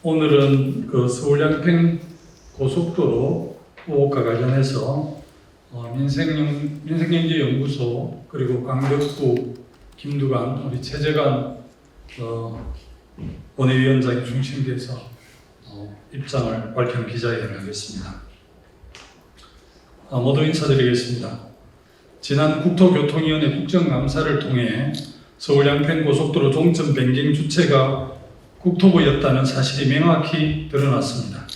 오늘은 그 서울 양평 고속도로 의혹과 관련해서 민생경제연구소 그리고 강덕구 김두관 우리 최재관 원외위원장이 중심돼서 입장을 밝힌 기자회견을 하겠습니다. 모두 인사드리겠습니다. 지난 국토교통위원회 국정감사를 통해 서울 양평 고속도로 종점 변경 주체가 국토부였다는 사실이 명확히 드러났습니다.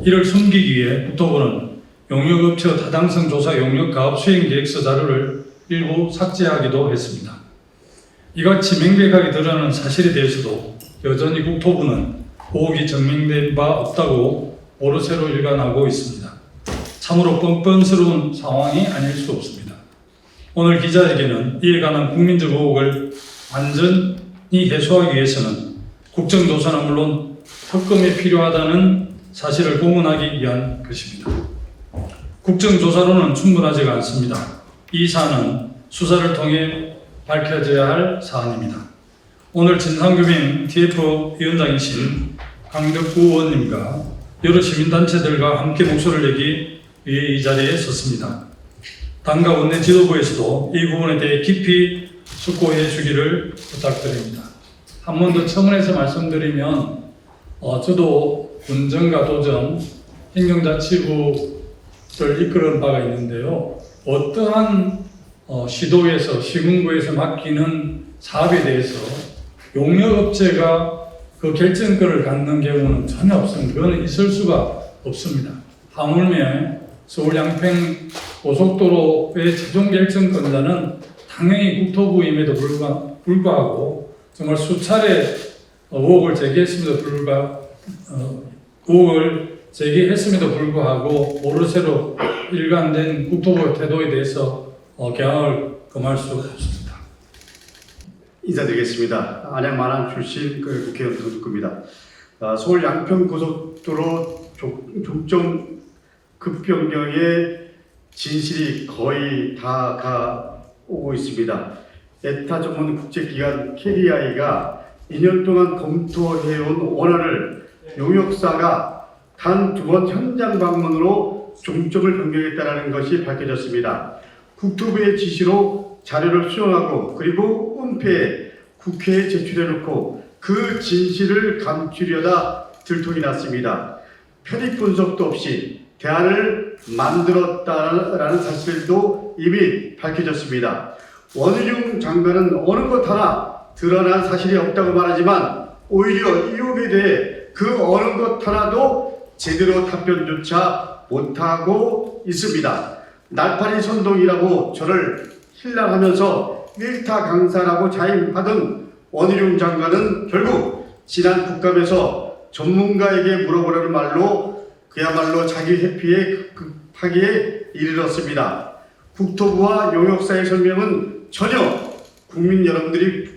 이를 숨기기 위해 국토부는 용역업체의 타당성 조사 용역 가업 수행 계획서 자료를 일부 삭제하기도 했습니다. 이같이 명백하게 드러나는 사실에 대해서도 여전히 국토부는 의혹이 증명된 바 없다고 오르세로 일관하고 있습니다. 참으로 뻔뻔스러운 상황이 아닐 수 없습니다. 오늘 기자에게는 이에 관한 국민적 의혹을 완전히 해소하기 위해서는 국정조사는 물론 특검이 필요하다는 사실을 공언하기 위한 것입니다. 국정조사로는 충분하지가 않습니다. 이 사안은 수사를 통해 밝혀져야 할 사안입니다. 오늘 진상규명 TF 위원장이신 강덕구 의원님과 여러 시민단체들과 함께 목소리를 내기 위해 이 자리에 섰습니다. 당과 원내 지도부에서도 이 부분에 대해 깊이 숙고해 주기를 부탁드립니다. 한 번 더 첨언해서 말씀드리면 저도 운전과 도정 행정자치부를 이끌은 바가 있는데요. 어떠한 시도에서 시군구에서 맡기는 사업에 대해서 용역업체가 그 결정권을 갖는 경우는 전혀 없습니다. 그거는 있을 수가 없습니다. 하물며 서울 양평 고속도로의 최종 결정권자는 당연히 국토부임에도 불구하고 정말 수차례 의혹을 제기했음에도 불구하고 오르세로 일관된 국토부의 태도에 대해서 개항을 금할 수 없습니다. 인사드리겠습니다. 안양 마남 출신 국회의원 도둑구입니다. 서울 양평 고속도로 종점 급변경의 진실이 거의 다 오고 있습니다. 에타 전문 국제기관 KDI가 2년 동안 검토해온 원안을 용역사가 단 2번 현장 방문으로 종점을 변경했다는 것이 밝혀졌습니다. 국토부의 지시로 자료를 수정하고 그리고 은폐해 국회에 제출해놓고 그 진실을 감추려다 들통이 났습니다. 편익 분석도 없이 대안을 만들었다는 사실도 이미 밝혀졌습니다. 원희룡 장관은 어느 것 하나 드러난 사실이 없다고 말하지만 오히려 의혹에 대해 그 어느 것 하나도 제대로 답변조차 못하고 있습니다. 날파리 선동이라고 저를 힐난하면서 일타 강사라고 자임하던 원희룡 장관은 결국 지난 국감에서 전문가에게 물어보라는 말로 그야말로 자기 회피에 급하게 이르렀습니다. 국토부와 용역사의 설명은 전혀 국민 여러분들이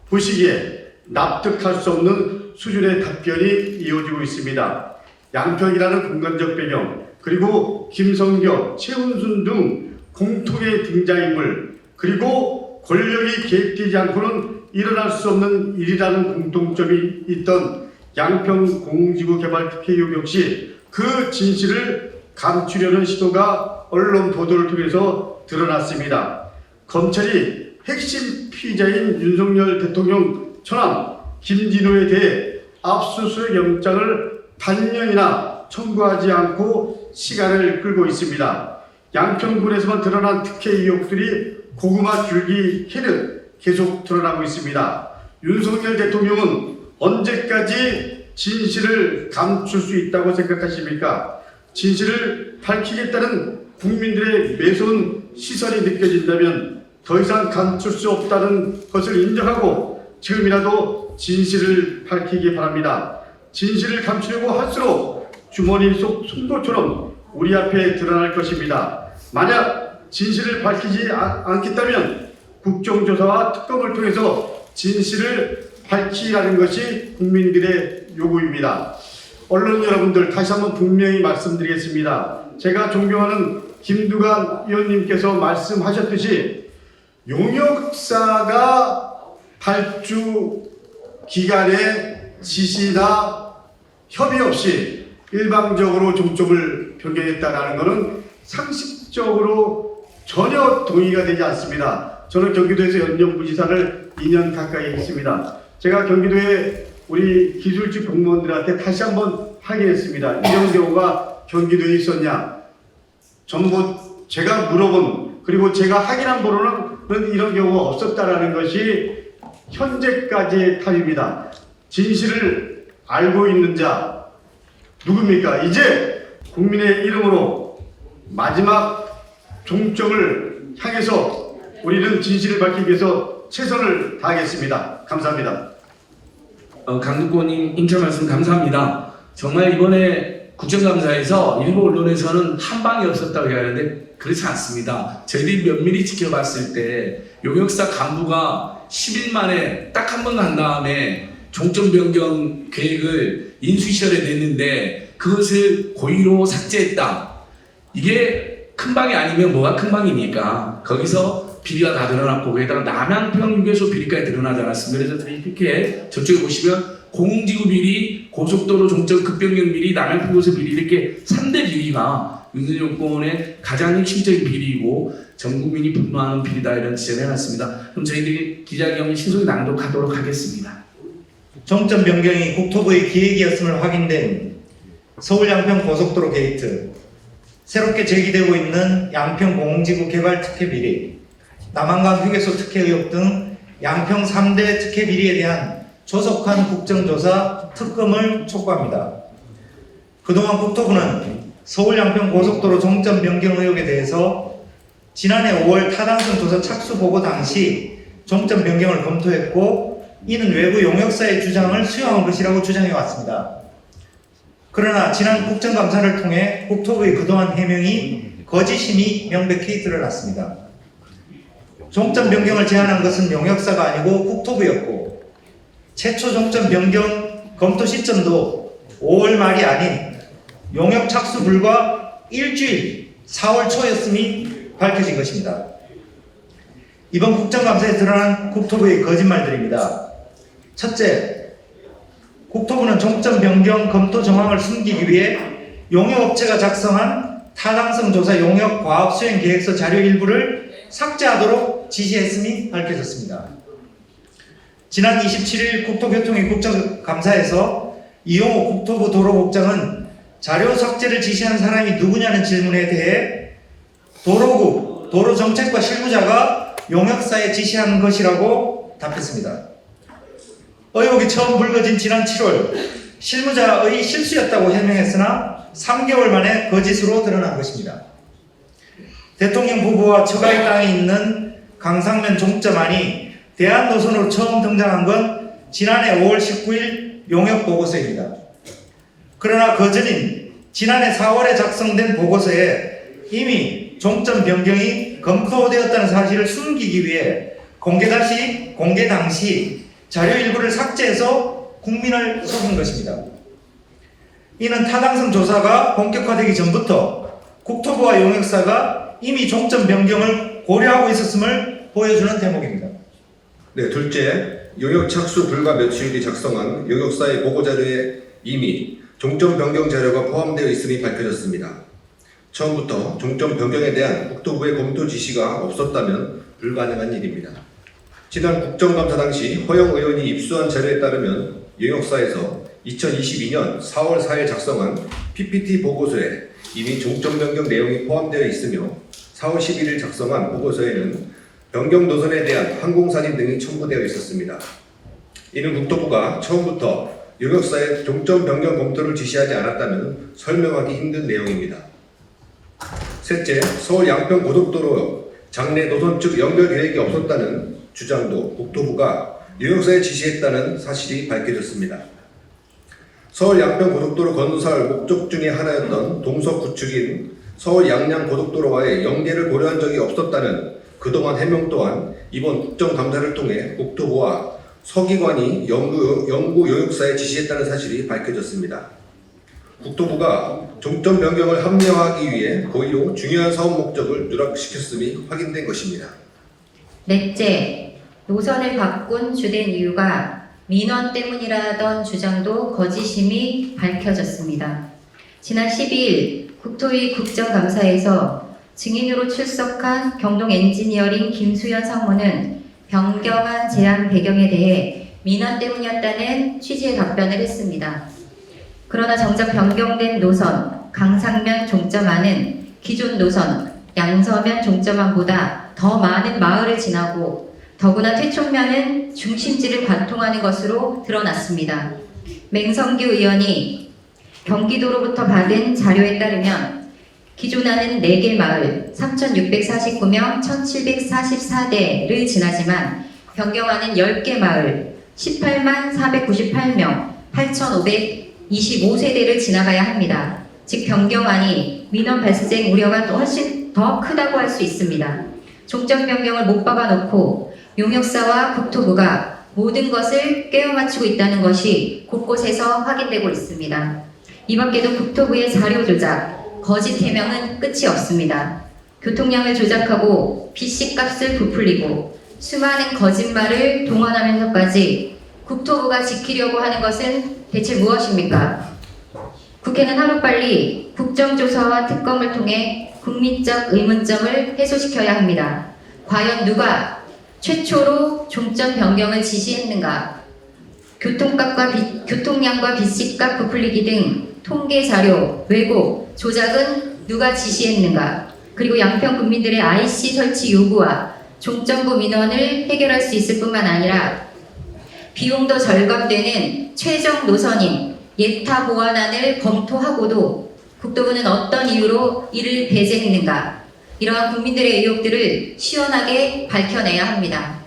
보시기에 납득할 수 없는 수준의 답변이 이어지고 있습니다. 양평이라는 공간적 배경, 그리고 김성교, 최은순 등 공통의 등장인물, 그리고 권력이 개입되지 않고는 일어날 수 없는 일이라는 공통점이 있던 양평 공지구 개발 특혜 의혹 역시 그 진실을 감추려는 시도가 언론 보도를 통해서 드러났습니다. 검찰이 핵심 피의자인 윤석열 대통령 처남 김진호에 대해 압수수색 영장을 반년이나 청구하지 않고 시간을 끌고 있습니다. 양평군에서만 드러난 특혜 의혹들이 고구마 줄기 캐듯 계속 드러나고 있습니다. 윤석열 대통령은 언제까지 진실을 감출 수 있다고 생각하십니까? 진실을 밝히겠다는 국민들의 매서운 시선이 느껴진다면 더 이상 감출 수 없다는 것을 인정하고 지금이라도 진실을 밝히기 바랍니다. 진실을 감추려고 할수록 주머니 속 송도처럼 우리 앞에 드러날 것입니다. 만약 진실을 밝히지 않겠다면 국정조사와 특검을 통해서 진실을 밝히라는 것이 국민들의 요구입니다. 언론 여러분들 다시 한번 분명히 말씀드리겠습니다. 제가 존경하는 김두관 의원님께서 말씀하셨듯이 용역사가 발주 기관의 지시나 협의 없이 일방적으로 종점을 변경했다라는 것은 상식적으로 전혀 동의가 되지 않습니다. 저는 경기도에서 연정부지사를 2년 가까이 했습니다. 제가 경기도에 우리 기술직 공무원들한테 다시 한번 확인했습니다. 이런 경우가 경기도에 있었냐? 전부 제가 물어본 그리고 제가 확인한 바로는 이런 경우가 없었다라는 것이 현재까지의 탑입니다. 진실을 알고 있는 자 누굽니까? 이제 국민의 이름으로 마지막 종점을 향해서 우리는 진실을 밝히기 위해서 최선을 다하겠습니다. 감사합니다. 강두권님 인철 말씀 감사합니다. 정말 이번에 국정감사에서 일부 언론에서는 한 방이 없었다고 얘기하는데 그렇지 않습니다. 저희들이 면밀히 지켜봤을 때 용역사 간부가 10일 만에 딱 한 번 간 다음에 종점 변경 계획을 인수시절에 냈는데 그것을 고의로 삭제했다. 이게 큰 방이 아니면 뭐가 큰 방입니까? 거기서 비리가 다 드러났고 거기다가 남양평 휴게소 비리까지 드러나지 않았습니다. 그래서 저희 이렇게 저쪽에 보시면 공공지구 비리, 고속도로 종점 급변경 비리, 남양평 휴게소 비리 이렇게 3대 비리가 윤석열 정권의 가장 핵심적인 비리이고 전 국민이 분노하는 비리다 이런 지적을 해놨습니다. 그럼 저희들이 기자회견을 신속히 낭독하도록 하겠습니다. 종점 변경이 국토부의 기획이었음을 확인된 서울 양평 고속도로 게이트, 새롭게 제기되고 있는 양평 공공지구 개발 특혜 비리, 남한강 휴게소 특혜 의혹 등 양평 3대 특혜 비리에 대한 조속한 국정조사 특검을 촉구합니다. 그동안 국토부는 서울 양평 고속도로 종점 변경 의혹에 대해서 지난해 5월 타당성 조사 착수 보고 당시 종점 변경을 검토했고 이는 외부 용역사의 주장을 수용한 것이라고 주장해 왔습니다. 그러나 지난 국정감사를 통해 국토부의 그동안 해명이 거짓임이 명백히 드러났습니다. 종점 변경을 제안한 것은 용역사가 아니고 국토부였고 최초 종점 변경 검토 시점도 5월 말이 아닌 용역 착수 불과 일주일 4월 초였음이 밝혀진 것입니다. 이번 국정감사에 드러난 국토부의 거짓말들입니다. 첫째, 국토부는 종점 변경 검토 정황을 숨기기 위해 용역업체가 작성한 타당성 조사 용역 과업 수행 계획서 자료 일부를 삭제하도록 지시했음이 밝혀졌습니다. 지난 27일 국토교통위 국정감사에서 이용호 국토부 도로국장은 자료 삭제를 지시한 사람이 누구냐는 질문에 대해 도로국, 도로정책과 실무자가 용역사에 지시한 것이라고 답했습니다. 의혹이 처음 불거진 지난 7월 실무자의 실수였다고 해명했으나 3개월 만에 거짓으로 드러난 것입니다. 대통령 부부와 처가의 땅에 있는 강상면 종점안이 대안노선으로 처음 등장한 건 지난해 5월 19일 용역보고서입니다. 그러나 그 전인 지난해 4월에 작성된 보고서에 이미 종점 변경이 검토되었다는 사실을 숨기기 위해 공개 당시 자료 일부를 삭제해서 국민을 속인 것입니다. 이는 타당성 조사가 본격화되기 전부터 국토부와 용역사가 이미 종점 변경을 고려하고 있었음을 보여주는 대목입니다. 네, 둘째, 용역 착수 불과 며칠 뒤 작성한 용역사의 보고자료에 이미 종점 변경 자료가 포함되어 있음이 밝혀졌습니다. 처음부터 종점 변경에 대한 국토부의 검토 지시가 없었다면 불가능한 일입니다. 지난 국정감사 당시 허영 의원이 입수한 자료에 따르면 용역사에서 2022년 4월 4일 작성한 PPT 보고서에 이미 종점 변경 내용이 포함되어 있으며 4월 11일 작성한 보고서에는 변경 노선에 대한 항공사진 등이 첨부되어 있었습니다. 이는 국토부가 처음부터 용역사에 종점 변경 검토를 지시하지 않았다면 설명하기 힘든 내용입니다. 셋째, 서울 양평 고속도로 장내 노선 측 연결 계획이 없었다는 주장도 국토부가 용역사에 지시했다는 사실이 밝혀졌습니다. 서울 양평 고속도로 건설 목적 중에 하나였던 동서 구축인 서울 양양 고속도로와의 연계를 고려한 적이 없었다는 그동안 해명 또한 이번 국정감사를 통해 국토부와 서기관이 연구 용역사에 지시했다는 사실이 밝혀졌습니다. 국토부가 종점 변경을 합리화하기 위해 고의로 중요한 사업 목적을 누락시켰음이 확인된 것입니다. 넷째, 노선을 바꾼 주된 이유가 민원 때문이라던 주장도 거짓임이 밝혀졌습니다. 지난 12일 국토위 국정감사에서 증인으로 출석한 경동 엔지니어링 김수연 상무는 변경한 제한 배경에 대해 민원 때문이었다는 취지의 답변을 했습니다. 그러나 정작 변경된 노선 강상면 종점안은 기존 노선 양서면 종점안보다 더 많은 마을을 지나고 더구나 퇴촌면은 중심지를 관통하는 것으로 드러났습니다. 맹성규 의원이 경기도로부터 받은 자료에 따르면 기존안은 4개 마을 3,649명 1,744대를 지나지만 변경안은 10개 마을 18만 498명 8,525세대를 지나가야 합니다. 즉 변경안이 민원 발생 우려가 훨씬 더 크다고 할 수 있습니다. 종점 변경을 못 박아놓고 용역사와 국토부가 모든 것을 꿰어 맞추고 있다는 것이 곳곳에서 확인되고 있습니다. 이 밖에도 국토부의 자료 조작, 거짓 해명은 끝이 없습니다. 교통량을 조작하고 BC값을 부풀리고 수많은 거짓말을 동원하면서까지 국토부가 지키려고 하는 것은 대체 무엇입니까? 국회는 하루빨리 국정조사와 특검을 통해 국민적 의문점을 해소시켜야 합니다. 과연 누가 최초로 종점 변경을 지시했는가? 교통량과 BC값 부풀리기 등 통계 자료, 왜곡, 조작은 누가 지시했는가? 그리고 양평 국민들의 IC 설치 요구와 종점부 민원을 해결할 수 있을 뿐만 아니라 비용도 절감되는 최종 노선인 예타 보완안을 검토하고도 국토부는 어떤 이유로 이를 배제했는가? 이러한 국민들의 의혹들을 시원하게 밝혀내야 합니다.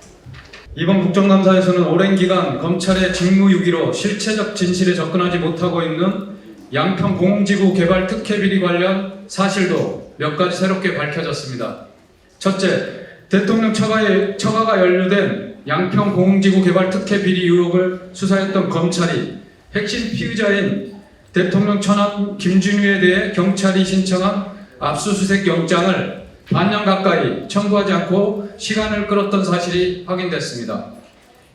이번 국정감사에서는 오랜 기간 검찰의 직무유기로 실체적 진실에 접근하지 못하고 있는 양평 공공지구 개발 특혜 비리 관련 사실도 몇 가지 새롭게 밝혀졌습니다. 첫째, 대통령 처가가 연루된 양평 공공지구 개발 특혜 비리 의혹을 수사했던 검찰이 핵심 피의자인 대통령 처남 김준유에 대해 경찰이 신청한 압수수색 영장을 반년 가까이 청구하지 않고 시간을 끌었던 사실이 확인됐습니다.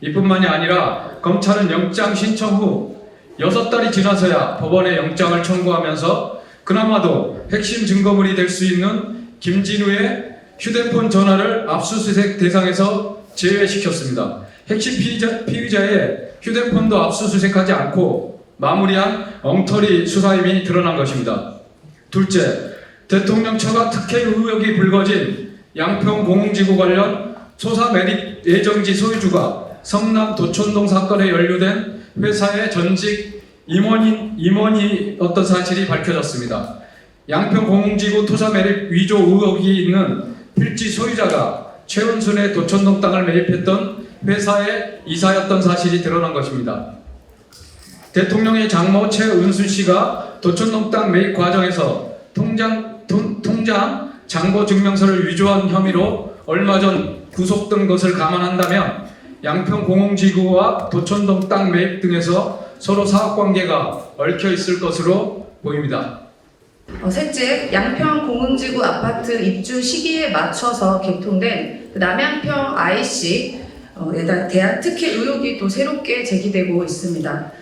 이뿐만이 아니라 검찰은 영장 신청 후 6달이 지나서야 법원에 영장을 청구하면서 그나마도 핵심 증거물이 될 수 있는 김진우의 휴대폰 전화를 압수수색 대상에서 제외시켰습니다. 핵심 피의자의 휴대폰도 압수수색하지 않고 마무리한 엉터리 수사임이 드러난 것입니다. 둘째, 대통령 처가 특혜 의혹이 불거진 양평 공공지구 관련 소사 매립 예정지 소유주가 성남 도촌동 사건에 연루된 회사의 전직 임원이었던 사실이 밝혀졌습니다. 양평 공공지구 토사 매립 위조 의혹이 있는 필지 소유자가 최은순의 도촌동 땅을 매입했던 회사의 이사였던 사실이 드러난 것입니다. 대통령의 장모 최은순 씨가 도촌동 땅 매입 과정에서 통장 잔고 증명서를 위조한 혐의로 얼마 전 구속된 것을 감안한다면 양평 공공지구와 도촌동 땅 매입 등에서 서로 사업관계가 얽혀 있을 것으로 보입니다. 셋째, 양평 공공지구 아파트 입주 시기에 맞춰서 개통된 남양평 IC에 대한 특혜 의혹이 또 새롭게 제기되고 있습니다.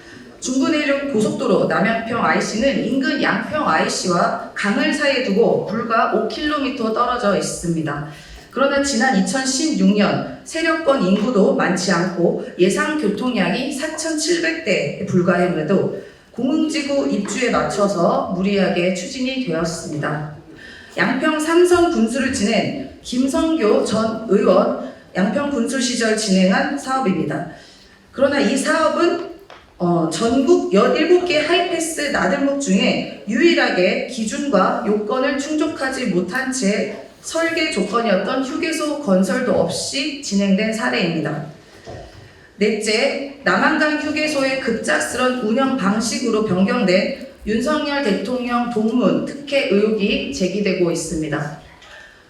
중부내륙 고속도로 남양평 IC는 인근 양평 IC와 강을 사이에 두고 불과 5km 떨어져 있습니다. 그러나 지난 2016년 세력권 인구도 많지 않고 예상 교통량이 4,700대에 불과했는데도 공공지구 입주에 맞춰서 무리하게 추진이 되었습니다. 양평 삼성 군수를 지낸 김성교 전 의원 양평 군수 시절 진행한 사업입니다. 그러나 이 사업은 전국 17개 하이패스 나들목 중에 유일하게 기준과 요건을 충족하지 못한 채 설계 조건이었던 휴게소 건설도 없이 진행된 사례입니다. 넷째, 남한강 휴게소의 급작스런 운영 방식으로 변경된 윤석열 대통령 동문 특혜 의혹이 제기되고 있습니다.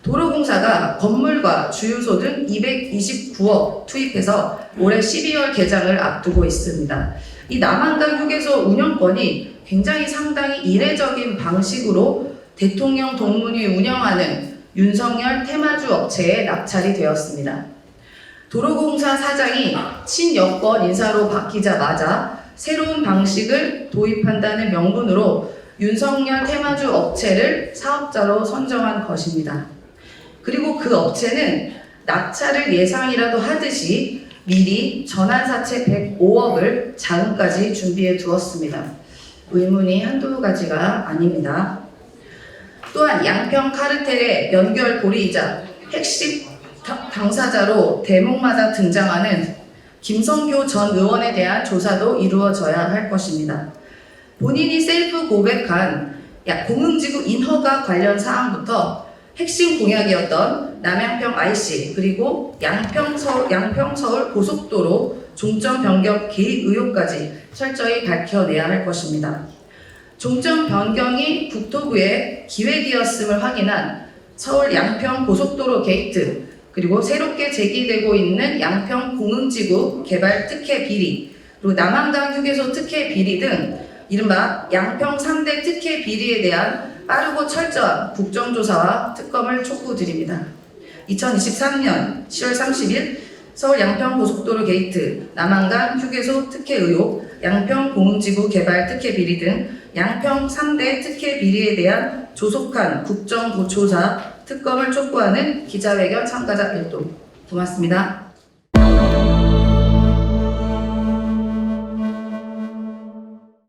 도로공사가 건물과 주유소 등 229억 투입해서 올해 12월 개장을 앞두고 있습니다. 이 남한강 휴게소 운영권이 굉장히 상당히 이례적인 방식으로 대통령 동문이 운영하는 윤석열 테마주 업체에 낙찰이 되었습니다. 도로공사 사장이 친여권 인사로 바뀌자마자 새로운 방식을 도입한다는 명분으로 윤석열 테마주 업체를 사업자로 선정한 것입니다. 그리고 그 업체는 낙찰을 예상이라도 하듯이 미리 전환사채 105억을 자금까지 준비해 두었습니다. 의문이 한두 가지가 아닙니다. 또한 양평 카르텔의 연결고리이자 핵심 당사자로 대목마다 등장하는 김성교 전 의원에 대한 조사도 이루어져야 할 것입니다. 본인이 셀프 고백한 공흥지구 인허가 관련 사항부터 핵심 공약이었던 남양평 IC 그리고 양평 서울 고속도로 종점 변경 계획 의혹까지 철저히 밝혀내야 할 것입니다. 종점 변경이 국토부의 기획이었음을 확인한 서울 양평 고속도로 게이트 그리고 새롭게 제기되고 있는 양평 공흥지구 개발 특혜 비리 그리고 남한강 휴게소 특혜 비리 등 이른바 양평 3대 특혜 비리에 대한 빠르고 철저한 국정조사와 특검을 촉구드립니다. 2023년 10월 30일 서울 양평 고속도로 게이트, 남한강 휴게소 특혜 의혹, 양평 공흥지구 개발 특혜 비리 등 양평 3대 특혜 비리에 대한 조속한 국정조사, 특검을 촉구하는 기자회견 참가자 일동. 고맙습니다.